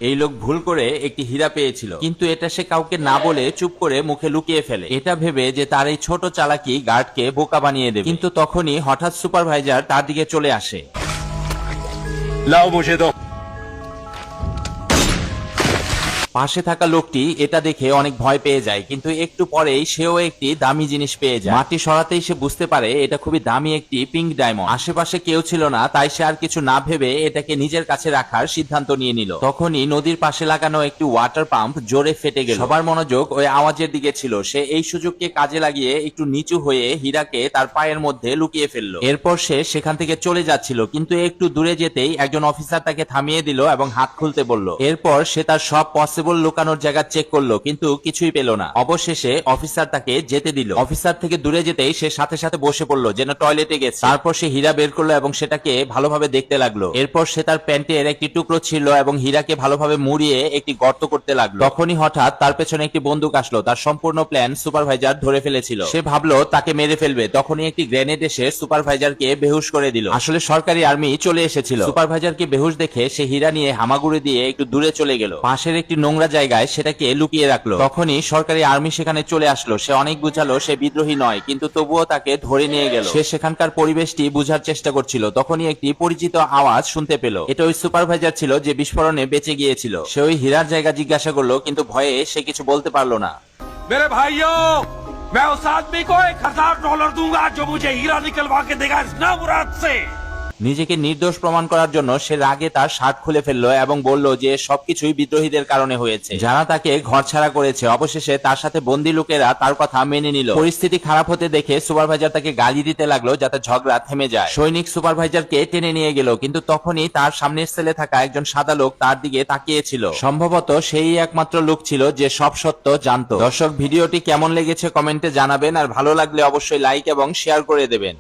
এই লোক ভুল করে একটি হীরা পেয়েছিল, কিন্তু এটা সে কাউকে না বলে চুপ করে মুখে লুকিয়ে ফেলে, এটা ভেবে যে তার এই ছোট চালাকি গার্ডকে বোকা বানিয়ে দেবে। কিন্তু তখনই হঠাৎ সুপারভাইজার তার দিকে চলে আসে। लाओ मुझे दो। পাশে থাকা লোকটি এটা দেখে অনেক ভয় পেয়ে যায়, কিন্তু একটু পরেই সেও একটি দামি জিনিস পেয়ে যায়। মাটি সরাতেই সে বুঝতে পারে এটা খুবই দামি একটি পিঙ্ক ডায়মন্ড। আশেপাশে কেউ ছিল না, তাই সে আর কিছু না ভেবে এটাকে নিজের কাছে রাখার সিদ্ধান্ত নিয়ে নিল। তখনই নদীর পাশে লাগানো একটি ওয়াটার পাম্প জোরে ফেটে গেল। সবার মনোযোগ ওই আওয়াজের দিকে ছিল। সে এই সুযোগকে কাজে লাগিয়ে একটু নিচু হয়ে হীরাকে তার পায়ের মধ্যে লুকিয়ে ফেললো। এরপর সে সেখান থেকে চলে যাচ্ছিল, কিন্তু একটু দূরে যেতেই একজন অফিসার তাকে থামিয়ে দিল এবং হাত খুলতে বলল। এরপর সে তার সব পসিবল লুকানোর জায়গা চেক করলো, কিন্তু কিছুই পেল না। অবশেষে অফিসার তাকে যেতে দিল। অফিসার থেকে দূরে যেতেই সে সাথে সাথে বসে পড়লো, যেন টয়লেটে গেছে। তারপর সে হীরা বের করলো এবং সেটাকে ভালোভাবে দেখতে লাগলো। এরপর সে তার প্যান্টের একটি টুকরো ছিল এবং হীরাকে ভালোভাবে মুড়িয়ে একটি গর্ত করতে লাগলো। তখনই হঠাৎ তার পেছনে একটি বন্দুক আসলো। তার সম্পূর্ণ প্ল্যান সুপারভাইজার ধরে ফেলেছিল। সে ভাবলো তাকে মেরে ফেলবে, তখনই একটি গ্রেনেড এসে সুপারভাইজারকে বেহুশ করে দিল। আসলে সরকারি আর্মি চলে এসেছিল। সুপারভাইজারকে বেহুশ দেখে সে হীরা নিয়ে হামাগুড়ি দিয়ে একটু দূরে চলে গেল। পাশের একটি নোংরা জায়গায় সেটাকে লুকিয়ে রাখলো। তখনই সরকারি আর্মি সেখানে চলে আসলো। সে অনেক বুঝালো সে বিদ্রোহী নয়, কিন্তু তবুও তাকে ধরে নিয়ে গেল। সে সেখানকার পরিবেশটি বুঝার চেষ্টা করছিল। তখনই একটি পরিচিত আওয়াজ শুনতে পেল। এটা ওই সুপারভাইজার ছিল যে বিস্ফোরণে বেঁচে গিয়েছিল। সে ওই হীরার জায়গা জিজ্ঞাসা করলো, কিন্তু ভয়ে সে কিছু বলতে পারলো না। मेरे भाइयों, मैं उस आदमी को $1000 दूंगा जो मुझे हीरा निकलवा के देगा इस नामुराद से। নিজেকে নির্দোষ প্রমাণ করার জন্য সে রাগে তার শার্ট খুলে ফেললো এবং বলল যে সবকিছুই বিদ্রোহীদের কারণে হয়েছে, যারা তাকে ঘরছাড়া করেছে। অবশেষে তার সাথে বন্দী লোকেরা তার কথা মেনে নিল। পরিস্থিতি খারাপ হতে দেখে সুপারভাইজার তাকে গালি দিতে লাগলো যাতে ঝগড়া থেমে যায়। সৈনিক সুপারভাইজারকে টেনে নিয়ে গেল, কিন্তু তখনই তার সামনের সেলে থাকা একজন সাদা লোক তার দিকে তাকিয়েছিল। সম্ভবত সেই একমাত্র লোক ছিল যে সব সত্য জানতো। দর্শক, ভিডিওটি কেমন লেগেছে কমেন্টে জানাবেন, আর ভালো লাগলে অবশ্যই লাইক এবং শেয়ার করে দেবেন।